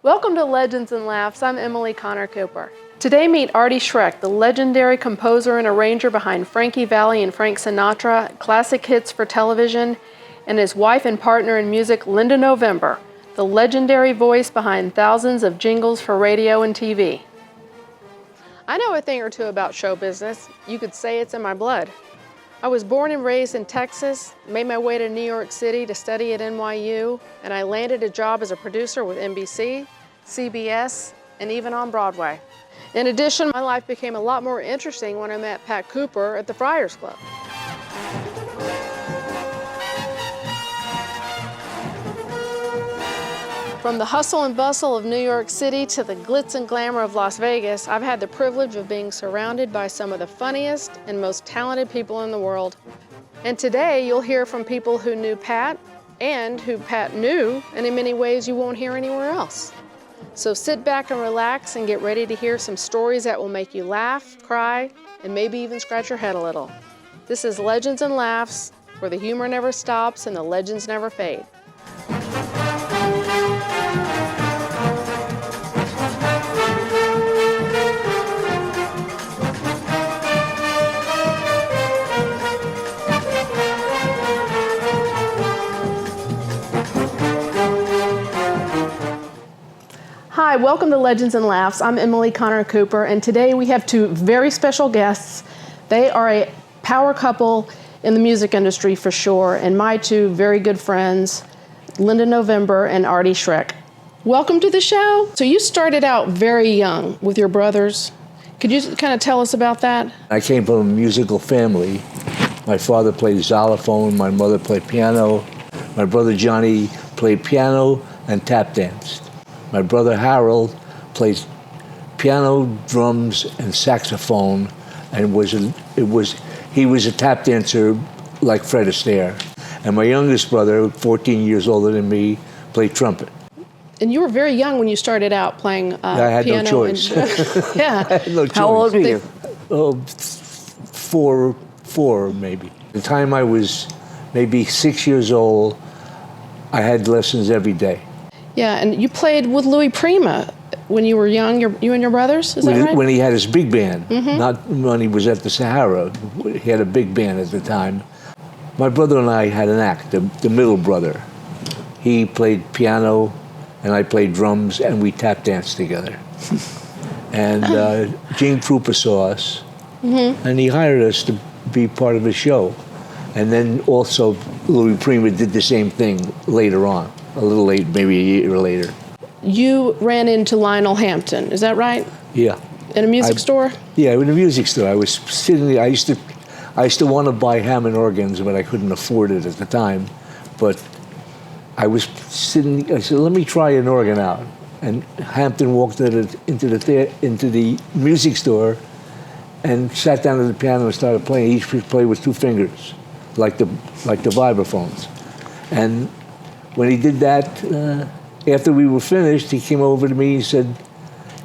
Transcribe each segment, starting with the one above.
Welcome to Legends and Laughs. I'm Emily Connor Cooper. Today meet Artie Schroeck, the legendary composer and arranger behind Frankie Valli and Frank Sinatra, classic hits for television, and his wife and partner in music, Linda November, the legendary voice behind thousands of jingles for radio and TV. I know a thing or two about show business. You could say it's in my blood. I was born and raised in Texas, made my way to New York City to study at NYU, and I landed a job as a producer with NBC, CBS, and even on Broadway. In addition, my life became a lot more interesting when I met Pat Cooper at the Friars Club. From the hustle and bustle of New York City to the glitz and glamour of Las Vegas, I've had the privilege of being surrounded by some of the funniest and most talented people in the world. And today you'll hear from people who knew Pat and who Pat knew, and in many ways you won't hear anywhere else. So sit back and relax and get ready to hear some stories that will make you laugh, cry, and maybe even scratch your head a little. This is Legends and Laughs, where the humor never stops and the legends never fade. Hi, welcome to Legends and Laughs. I'm Emily Connor Cooper, and today we have two very special guests. They are a power couple in the music industry for sure, and my two very good friends, Linda November and Artie Schroeck. Welcome to the show. So you started out very young with your brothers. Could you kind of tell us about that? I came from a musical family. My father played xylophone, my mother played piano. My brother Johnny played piano and tap danced. My brother Harold played piano, drums, and saxophone, and he was a tap dancer like Fred Astaire. And my youngest brother, 14 years older than me, played trumpet. And you were very young when you started out playing piano. I had no choice. Yeah. I had no choice. How old were you? Four maybe. The time I was maybe 6 years old, I had lessons every day. Yeah, and you played with Louis Prima when you were young, you and your brothers, is that right? When he had his big band, not when he was at the Sahara. He had a big band at the time. My brother and I had an act, the middle brother. He played piano, and I played drums, and we tap danced together. And Gene Krupa saw us, and he hired us to be part of his show. And then also Louis Prima did the same thing later on. A little late, maybe a year later. You ran into Lionel Hampton, is that right? Yeah. In a music store? Yeah, in a music store. I was sitting there. I used to want to buy Hammond organs, but I couldn't afford it at the time. But I was sitting. I said, "Let me try an organ out." And Hampton walked into the music store, and sat down at the piano and started playing. He played with two fingers, like the vibraphones, and when he did that, after we were finished, he came over to me and said,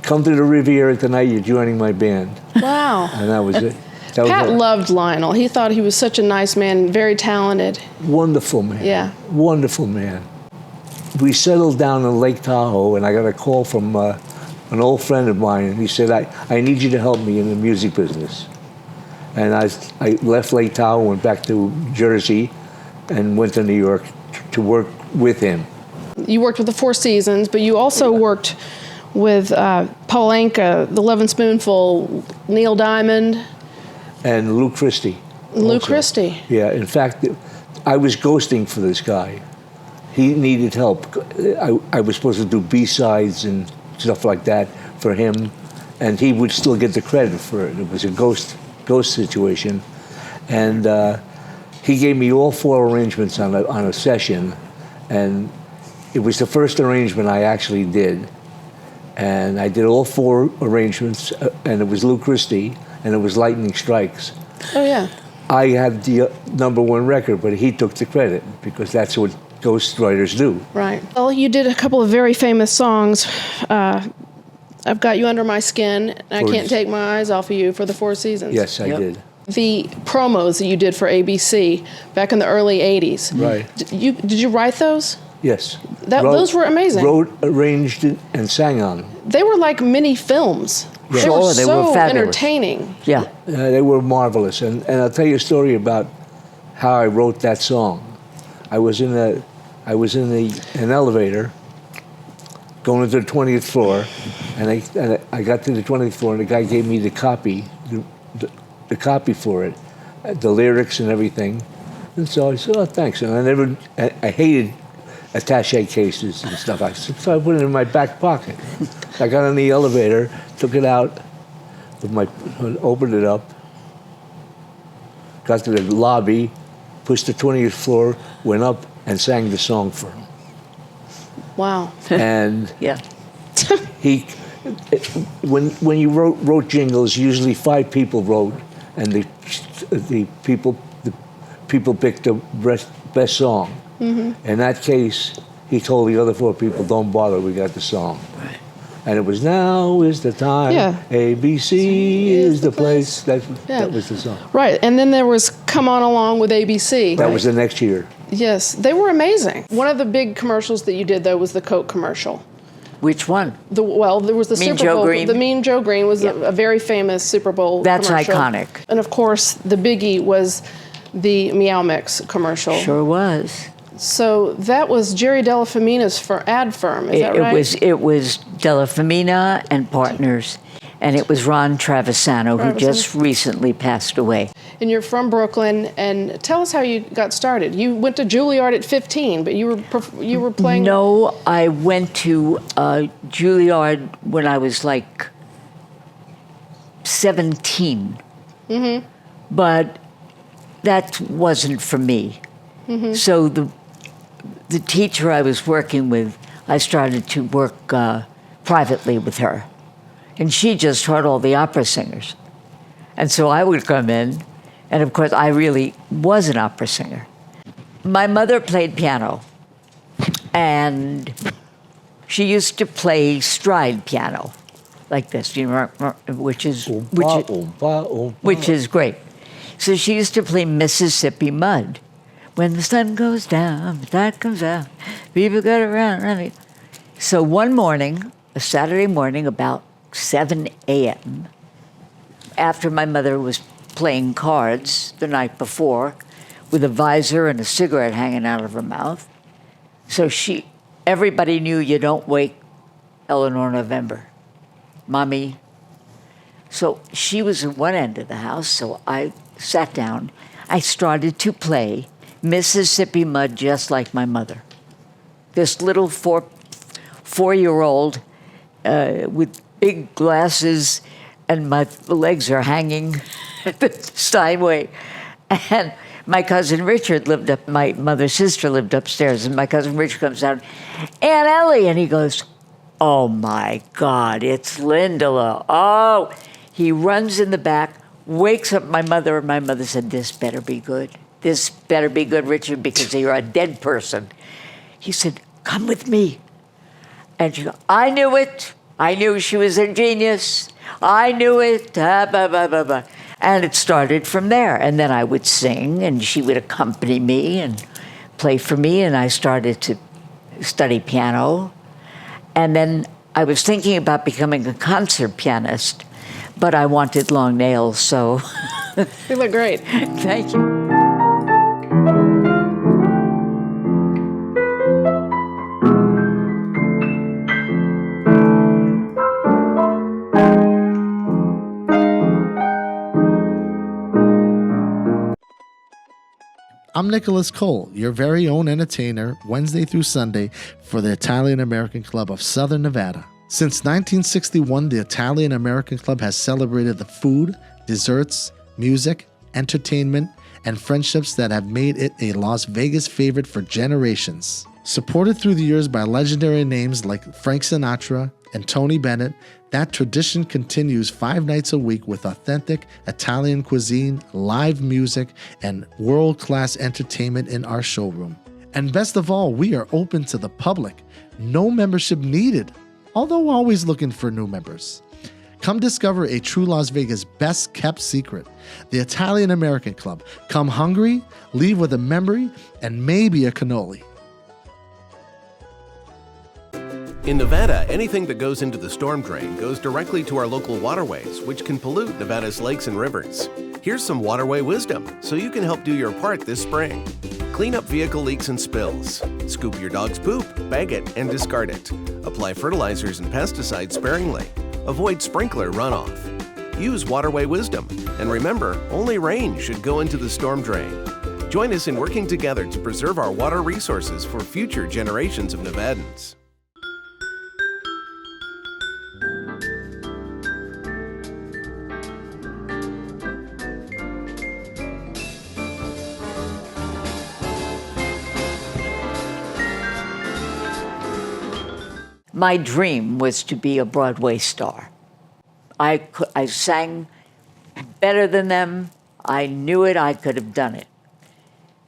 "Come to the Riviera tonight, you're joining my band." Wow. And that was it. Pat loved Lionel. He thought he was such a nice man, very talented. Wonderful man. Yeah. Wonderful man. We settled down in Lake Tahoe, and I got a call from an old friend of mine, and he said, I need you to help me in the music business. And I left Lake Tahoe, went back to Jersey, and went to New York to work with him. You worked with the Four Seasons, but you also worked with Paul Anka, The Lovin' Spoonful, Neil Diamond. And Lou Christie. Lou Christie. Yeah, in fact, I was ghosting for this guy. He needed help. I was supposed to do B-sides and stuff like that for him, and he would still get the credit for it. It was a ghost situation. And he gave me all four arrangements on a session, and it was the first arrangement I actually did. And I did all four arrangements, and it was Lou Christie, and it was Lightning Strikes. Oh, yeah. I had the #1 record, but he took the credit, because that's what ghost writers do. Right. Well, you did a couple of very famous songs. I've Got You Under My Skin, and I Can't Take My Eyes Off of You for the Four Seasons. Yes, I did. The promos that you did for ABC back in the early 80s. Right. Did you write those? Yes. Those were amazing. Wrote, arranged, and sang on. They were like mini films. Yeah. They were They so were fabulous. entertaining. Yeah. They were marvelous. And I'll tell you a story about how I wrote that song. I was in an elevator going to the 20th floor, and I got to the 20th floor, and the guy gave me the copy for it, the lyrics and everything. And so I said, oh, thanks. And I hated attaché cases and stuff. So I put it in my back pocket. I got on the elevator, took it out, opened it up, got to the lobby, pushed the 20th floor, went up, and sang the song for him. Wow. And Yeah. when you wrote jingles, usually 5 people wrote, and the people picked the best song. Mm-hmm. In that case, he told the other 4 people, "Don't bother, we got the song." Right. And it was "Now is the time, Yeah. ABC is the place." That was the song. Right, and then there was Come On Along with ABC. That was the next year. Yes, they were amazing. One of the big commercials that you did, though, was the Coke commercial. Which one? There was the Mean Super Joe Bowl. Green? The Mean Joe Green was Yeah. a very famous Super Bowl That's commercial. iconic. And of course, the biggie was the Meow Mix commercial. Sure was. So that was Jerry Della Femina's ad firm, is that right? It was Della Femina and Partners, and it was Ron Travisano, who just recently passed away. And you're from Brooklyn, and tell us how you got started. You went to Juilliard at 15, but you were playing. No, I went to Juilliard when I was like 17. Mm-hmm. But that wasn't for me. Mm-hmm. So the teacher I was working with, I started to work privately with her. And she just taught all the opera singers. And so I would come in, and of course I really was an opera singer. My mother played piano, and she used to play stride piano, like this, you know, which is great. So she used to play Mississippi Mud. When the sun goes down, the tide comes out, people go around. So one morning, a Saturday morning, about 7 a.m., after my mother was playing cards the night before, with a visor and a cigarette hanging out of her mouth, so everybody knew you don't wake Eleanor November. Mommy. So she was in one end of the house, so I sat down. I started to play Mississippi Mud just like my mother. This little four-year-old with big glasses, and my legs are hanging the Steinway. And my cousin Richard my mother's sister lived upstairs, and my cousin Richard comes down, "Aunt Ellie," and he goes, "Oh my God, it's Linda." Oh, he runs in the back, wakes up my mother, and my mother said, "This better be good. This better be good, Richard, because you're a dead person." He said, "Come with me." And she goes, "I knew it. I knew she was a genius. I knew it." And it started from there. And then I would sing, and she would accompany me and play for me, and I started to study piano. And then I was thinking about becoming a concert pianist, but I wanted long nails, so... You look great. Thank you. I'm Nicholas Cole, your very own entertainer, Wednesday through Sunday for the Italian American Club of Southern Nevada. Since 1961, the Italian American Club has celebrated the food, desserts, music, entertainment, and friendships that have made it a Las Vegas favorite for generations. Supported through the years by legendary names like Frank Sinatra and Tony Bennett, that tradition continues 5 nights a week with authentic Italian cuisine, live music, and world-class entertainment in our showroom. And best of all, we are open to the public. No membership needed, although always looking for new members. Come discover a true Las Vegas best-kept secret, the Italian American Club. Come hungry, leave with a memory, and maybe a cannoli. In Nevada, anything that goes into the storm drain goes directly to our local waterways, which can pollute Nevada's lakes and rivers. Here's some waterway wisdom so you can help do your part this spring. Clean up vehicle leaks and spills. Scoop your dog's poop, bag it, and discard it. Apply fertilizers and pesticides sparingly. Avoid sprinkler runoff. Use waterway wisdom. And remember, only rain should go into the storm drain. Join us in working together to preserve our water resources for future generations of Nevadans. My dream was to be a Broadway star. I sang better than them. I knew it. I could have done it.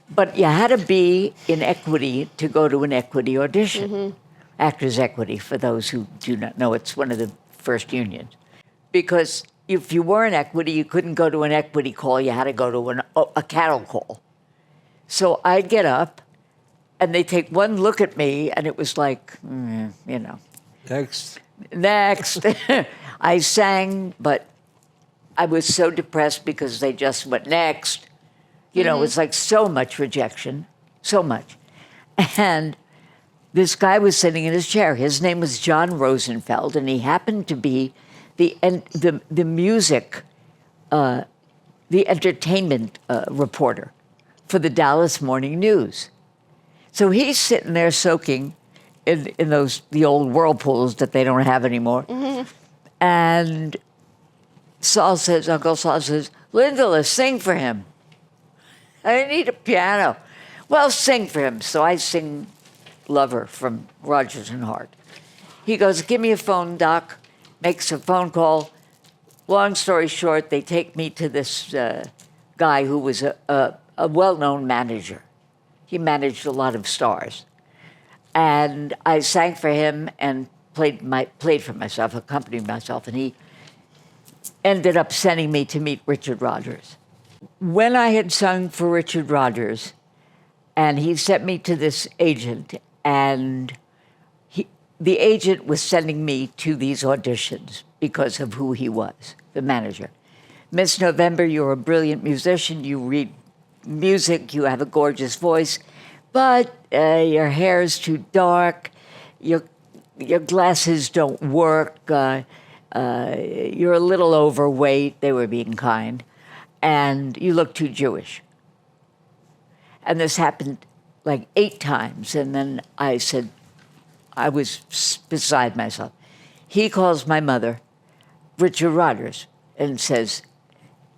But you had to be in equity to go to an equity audition. Actors Equity, for those who do not know, it's one of the first unions. Because if you were in equity, you couldn't go to an equity call. You had to go to a cattle call. So I'd get up, and they take one look at me, and it was like, you know. Next. I sang, but I was so depressed because they just went next. You know, it was like so much rejection, so much. And this guy was sitting in his chair. His name was John Rosenfeld, and he happened to be the music, the entertainment reporter for the Dallas Morning News. So he's sitting there soaking in the old whirlpools that they don't have anymore. And Uncle Saul says, Linda, let's sing for him. I need a piano. Well, sing for him. So I sing Lover from Rodgers and Hart. He goes, give me a phone, Doc. Makes a phone call. Long story short, they take me to this guy who was a well-known manager. He managed a lot of stars. And I sang for him and played for myself, accompanied myself, and he ended up sending me to meet Richard Rodgers. When I had sung for Richard Rodgers, and he sent me to this agent, and the agent was sending me to these auditions because of who he was, the manager. Miss November, you're a brilliant musician, you read music, you have a gorgeous voice, but your hair is too dark, your glasses don't work, you're a little overweight, they were being kind, and you look too Jewish. And this happened like 8 times, and then I said, I was beside myself. He calls my mother, Richard Rodgers, and says,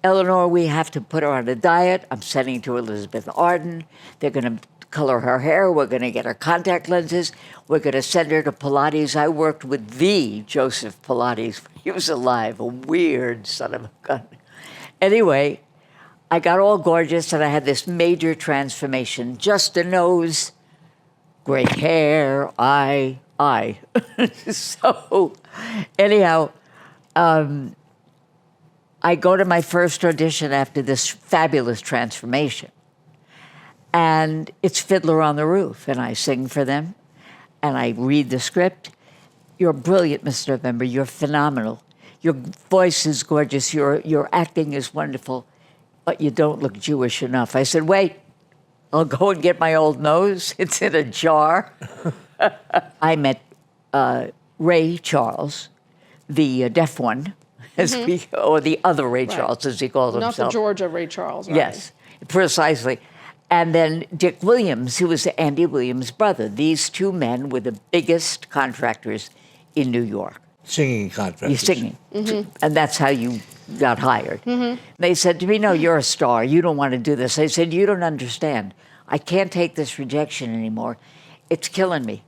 Eleanor, we have to put her on a diet. I'm sending to Elizabeth Arden. They're going to color her hair. We're going to get her contact lenses. We're going to send her to Pilates. I worked with the Joseph Pilates. He was alive, a weird son of a gun. Anyway, I got all gorgeous, and I had this major transformation. Just a nose, gray hair, eye. So anyhow, I go to my first audition after this fabulous transformation. And it's Fiddler on the Roof, and I sing for them, and I read the script. You're brilliant, Miss November. You're phenomenal. Your voice is gorgeous. Your acting is wonderful, but you don't look Jewish enough. I said, wait, I'll go and get my old nose. It's in a jar. I met Ray Charles, the deaf one, or the other Ray Charles, as he called himself. Not the Georgia Ray Charles, right? Yes, precisely. And then Dick Williams, who was Andy Williams' brother. These 2 men were the biggest contractors in New York. Singing contractors. You're singing. And that's how you got hired. They said to me, no, you're a star. You don't want to do this. I said, you don't understand. I can't take this rejection anymore. It's killing me.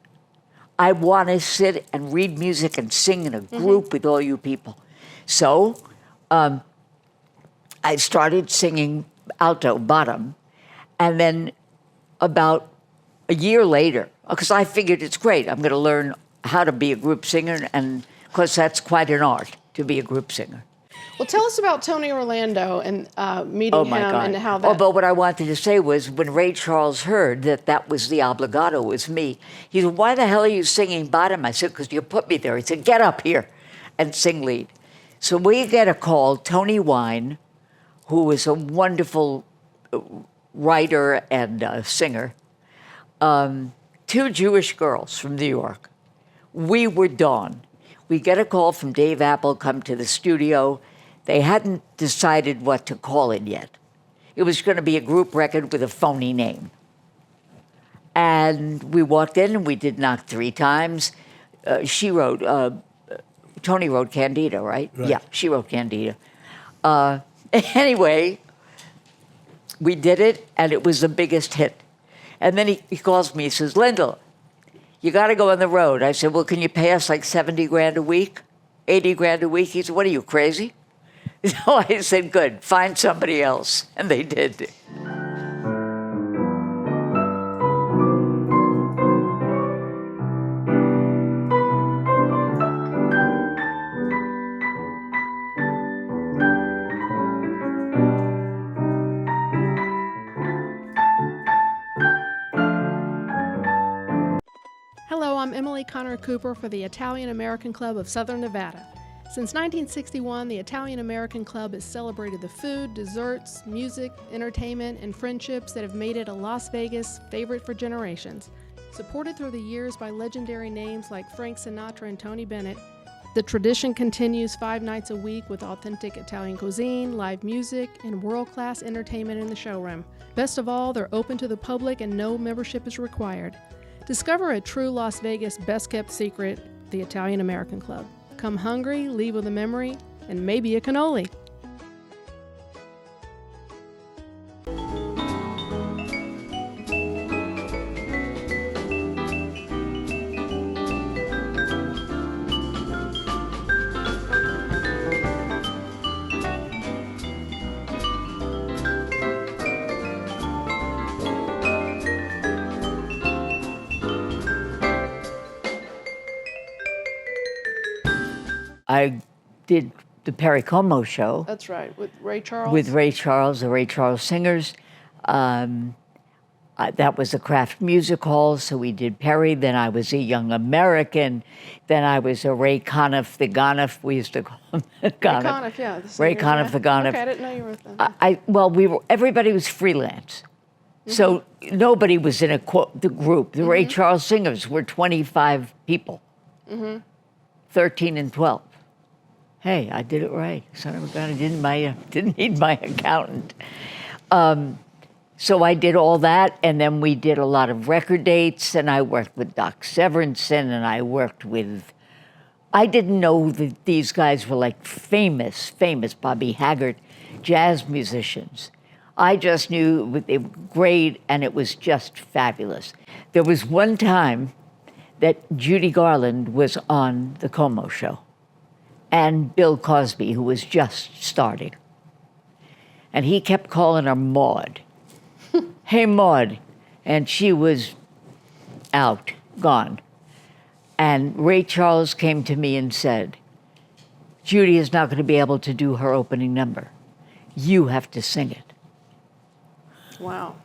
I want to sit and read music and sing in a group with all you people. So I started singing alto, bottom, and then about a year later, because I figured it's great, I'm going to learn how to be a group singer, and of course that's quite an art to be a group singer. Well, tell us about Tony Orlando and meeting Oh my him God. and how that. Oh, but what I wanted to say was when Ray Charles heard that that was the obligato, was me, he said, "Why the hell are you singing bottom?" I said, "Because you put me there." He said, "Get up here and sing lead." So we get a call, Tony Wine, who is a wonderful writer and singer, two Jewish girls from New York. We were Dawn. We get a call from Dave Apple, come to the studio. They hadn't decided what to call it yet. It was going to be a group record with a phony name. And we walked in and we did knock 3 times. Tony wrote Candida, right? Yeah, she wrote Candida. Anyway, we did it and it was the biggest hit. And then he calls me, he says, "Lyndall, you got to go on the road." I said, "Well, can you pay us like 70 grand a week, 80 grand a week?" He said, "What are you, crazy?" So I said, "Good, find somebody else." And they did. Hello, I'm Emily Connor Cooper for the Italian American Club of Southern Nevada. Since 1961, the Italian American Club has celebrated the food, desserts, music, entertainment, and friendships that have made it a Las Vegas favorite for generations. Supported through the years by legendary names like Frank Sinatra and Tony Bennett, the tradition continues 5 nights a week with authentic Italian cuisine, live music, and world-class entertainment in the showroom. Best of all, they're open to the public and no membership is required. Discover a true Las Vegas best-kept secret, the Italian American Club. Come hungry, leave with a memory, and maybe a cannoli. I did the Perry Como show. That's right, with Ray Charles. With Ray Charles, the Ray Charles Singers. That was the Kraft Music Hall, so we did Perry. Then I was a Young American. Then I was a Ray Conniff, the Gonniff. We used to call him Ray Conniff, yeah. Ray Conniff, the Gonniff. Okay, I didn't know you were with them. Everybody was freelance. So nobody was in the group. The Ray Charles Singers were 25 people, 13 and 12. Hey, I did it right. Son of a gun, I didn't need my accountant. So I did all that, and then we did a lot of record dates, and I worked with Doc Severinsen, and I didn't know that these guys were like famous Bobby Haggart jazz musicians. I just knew they were great, and it was just fabulous. There was one time that Judy Garland was on the Como show, and Bill Cosby, who was just starting. And he kept calling her Maud. "Hey, Maud." And she was out, gone. And Ray Charles came to me and said, "Judy is not going to be able to do her opening number. You have to sing it." Wow.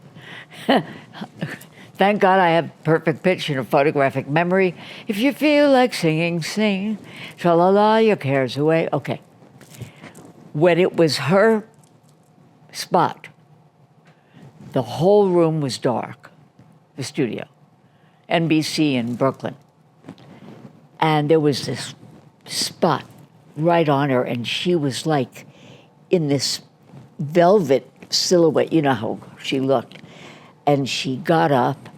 Thank God I have perfect pitch and a photographic memory. If you feel like singing, sing. Tra-la-la, your cares away. Okay. When it was her spot, the whole room was dark, the studio, NBC in Brooklyn. And there was this spot right on her, and she was like in this velvet silhouette. You know how she looked. And she got up,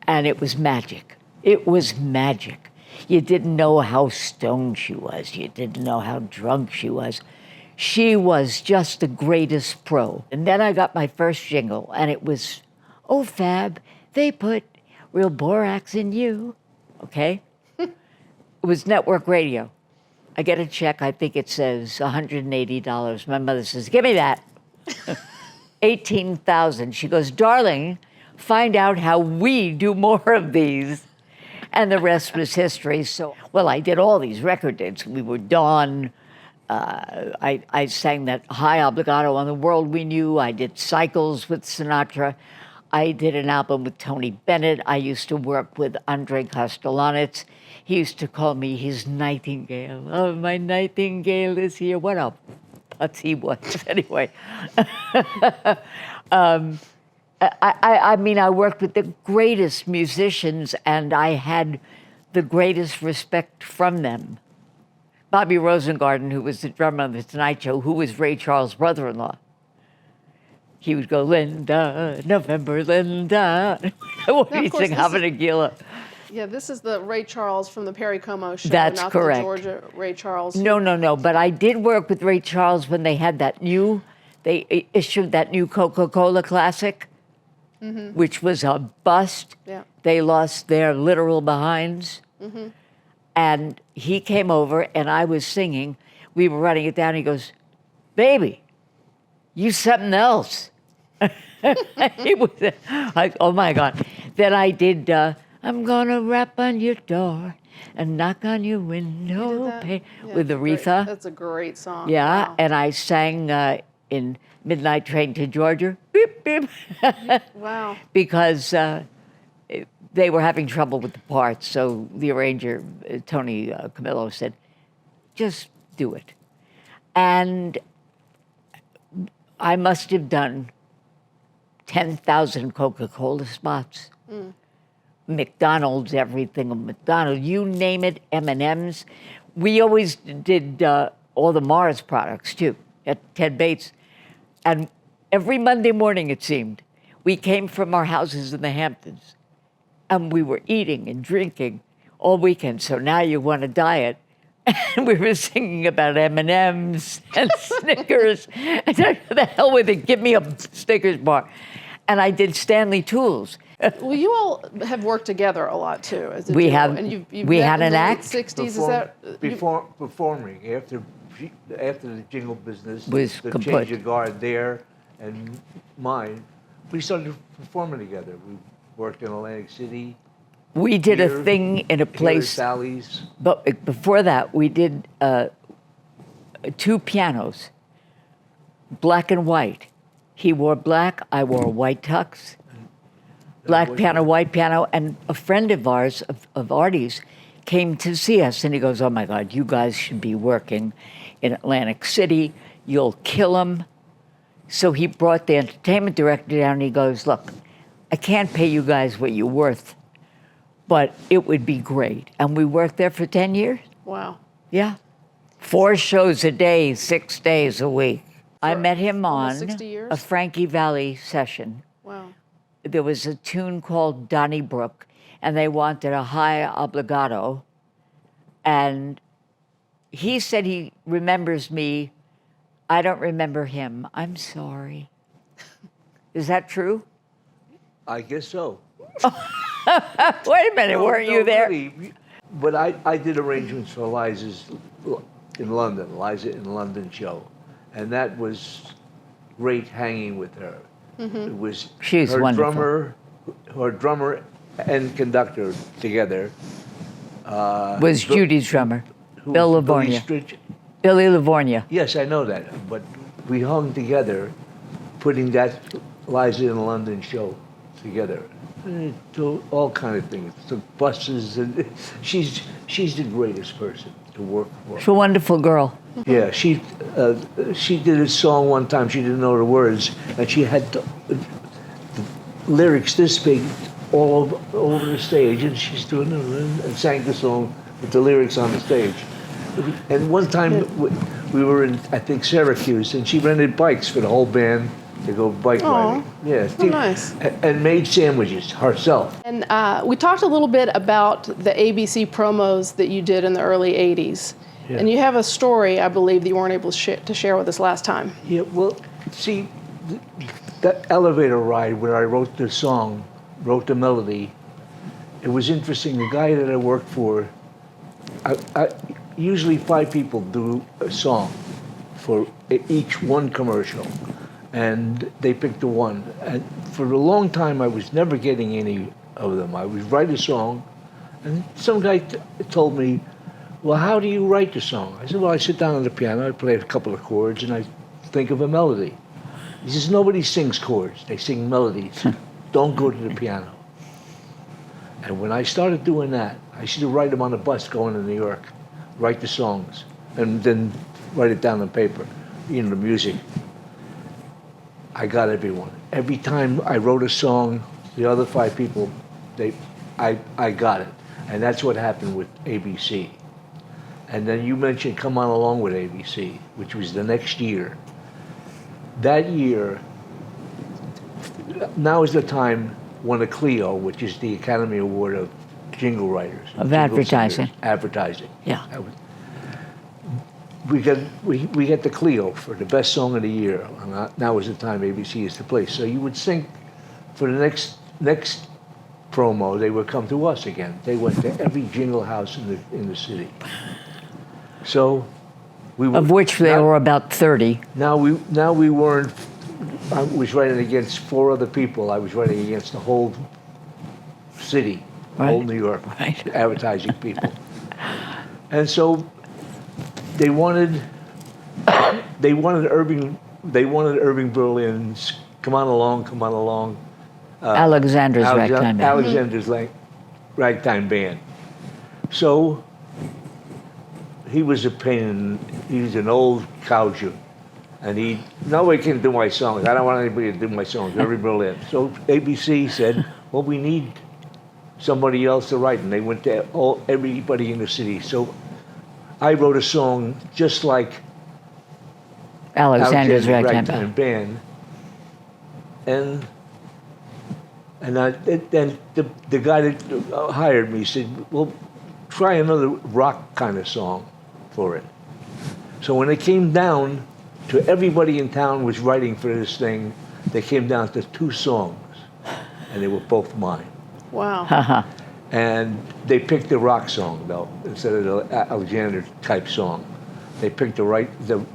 and it was magic. It was magic. You didn't know how stoned she was. You didn't know how drunk she was. She was just the greatest pro. And then I got my first jingle, and it was, "Oh, Fab, they put real borax in you." Okay? It was network radio. I get a check, I think it says $180. My mother says, "Give me that." 18,000. She goes, "Darling, find out how we do more of these." And the rest was history. So, well, I did all these record dates. We were Dawn, I sang that high obligato on The World We Knew. I did Cycles with Sinatra. I did an album with Tony Bennett. I used to work with Andre Kostelanetz. He used to call me his nightingale. Oh, my nightingale is here. What a putz he was. Anyway. I mean, I worked with the greatest musicians, and I had the greatest respect from them. Bobby Rosengarten, who was the drummer on The Tonight Show, who was Ray Charles' brother-in-law. He would go, Linda, November, Linda. He'd sing Havanagila. Yeah, this is the Ray Charles from the Perry Como show. That's not correct. The Georgia Ray Charles. No. But I did work with Ray Charles when they had they issued that new Coca-Cola Classic, which was a bust. Yeah. They lost their literal behinds. And he came over, and I was singing. We were writing it down. He goes, baby, you something else. He was like, oh, my God. Then I did, I'm going to rap on your door and knock on your window with Aretha. That's a great song. Yeah, Wow. and I sang in Midnight Train to Georgia. Beep, beep. Wow. Because they were having trouble with the parts, so the arranger, Tony Camillo, said, just do it. And I must have done 10,000 Coca-Cola spots. McDonald's, everything, McDonald's, you name it, M&M's. We always did all the Mars products, too, at Ted Bates. And every Monday morning, it seemed, we came from our houses in the Hamptons, and we were eating and drinking all weekend. So now you want a diet. And we were singing about M&M's and Snickers. I said, the hell with it, give me a Snickers bar. And I did Stanley Tools. Well, you all have worked together a lot, too. As a We duo. have- And you've we met had in an the act late 60s, is that? Performing after the jingle business, Was the complete. change of guard there and mine, we started performing together. We worked in Atlantic City. We did here, a thing in a here at place, Sally's. but before that, we did 2 pianos, black and white. He wore black, I wore a white tux. Black piano, white piano, and a friend of ours, of Artie's, came to see us, and he goes, oh my God, you guys should be working in Atlantic City. You'll kill them. So he brought the entertainment director down, and he goes, look, I can't pay you guys what you're worth, but it would be great. And we worked there for 10 years. Wow. Yeah. 4 shows a day, 6 days a week. I met him almost on 60 years? a Frankie Valli session. Wow. There was a tune called Donnybrook, and they wanted a high obligato. And he said he remembers me. I don't remember him. I'm sorry. Is that true? I guess so. Wait a minute, weren't you there? Really. But I did arrangements for Liza's in London, Liza in London show. And that was great hanging with her. It was She's her wonderful. drummer and conductor together. Was Judy's drummer, who Bill was Billy Livornia. Stritch. Billy Livornia. Yes, I know that. But we hung together, putting that Liza in London show together. To all kind of things, to buses, and she's the greatest person to work for. She's a wonderful girl. Yeah, she did a song one time. She didn't know the words, and she had the lyrics this big all over the stage, and she's doing it and sang the song with the lyrics on the stage. And one time we were in, I think, Syracuse, and she rented bikes for the whole band to go bike riding. Yeah, Oh, nice. And made sandwiches herself. And we talked a little bit about the ABC promos that you did in the early 80s. Yeah. And you have a story, I believe, that you weren't able to share with us last time. Yeah, well, see, that elevator ride where I wrote the song, wrote the melody, it was interesting. The guy that I worked for, I usually 5 people do a song for each one commercial, and they picked the one. And for a long time, I was never getting any of them. I would write a song, and some guy told me, well, how do you write the song? I said, well, I sit down on the piano, I play a couple of chords, and I think of a melody. He says, nobody sings chords, they sing melodies. Don't go to the piano. And when I started doing that, I used to write them on the bus going to New York, write the songs, and then write it down on paper, the music. I got everyone. Every time I wrote a song, the other 5 people, I got it. And that's what happened with ABC. And then you mentioned Come On Along with ABC, which was the next year. That year, now is the time won a Clio, which is the Academy Award of Jingle Writers. Of jingle advertising. singers, advertising. Yeah. We get the Clio for the best song of the year. And now is the time ABC is the place. So you would think for the next promo, they would come to us again. They went to every jingle house in the city. So we were, Of which there were about 30. Now we weren't. I was writing against 4 other people. I was writing against the whole city, whole New York, advertising people. And so they wanted Irving Berlin's Come On Along. Alexander's Ragtime Band. Alexander's Ragtime Band. So he was a pain. He was an old cowger, and nobody can do my songs. I don't want anybody to do my songs. Irving Berlin. So ABC said, well, we need somebody else to write, and they went to everybody in the city. So I wrote a song just like Alexander's Ragtime Band, and then the guy that hired me said, well, try another rock kind of song for it. So when it came down to everybody in town was writing for this thing, they came down to 2 songs, and they were both mine. Wow. And they picked the rock song, though, instead of the Alexander type song. They picked the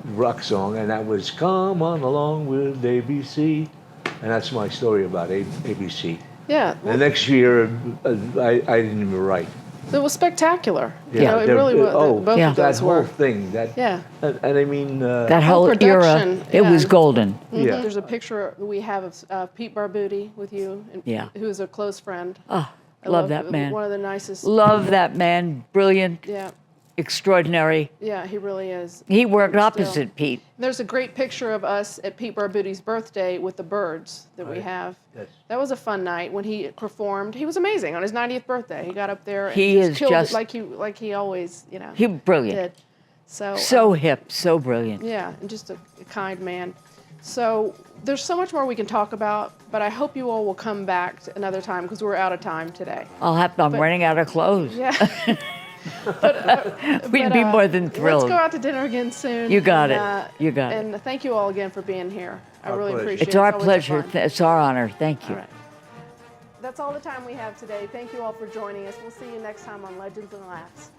rock song, and that was Come On Along with ABC. And that's my story about ABC. Yeah. The next year, I didn't even write. It was spectacular. Yeah, It really was. Both yeah. of That those whole were. thing. Yeah. And I mean, That whole era, production, it was yeah. golden. yeah. There's a picture we have of Pete Barbuti with you, Yeah. who's a close friend. Oh, I love that man. One of the nicest. Love that man. Brilliant, Yeah, extraordinary. yeah, he really is. He worked Still. opposite Pete. There's a great picture of us at Pete Barbuti's birthday with the birds that we have. Yes. That was a fun night when he performed. He was amazing on his 90th birthday. He got up there and He just is killed just- it like he always, He brilliant. did. So So hip, so brilliant. yeah, and just a kind man. So there's so much more we can talk about, but I hope you all will come back another time because we're out of time today. I'm running out of clothes. Yeah. We'd be more than thrilled. Let's go out to dinner again soon. You got and, it. You got it. And thank you all again for being here. I really pleasure. appreciate it. It's our always pleasure. fun. It's our honor. Thank you. All right. That's all the time we have today. Thank you all for joining us. We'll see you next time on Legends and Laughs.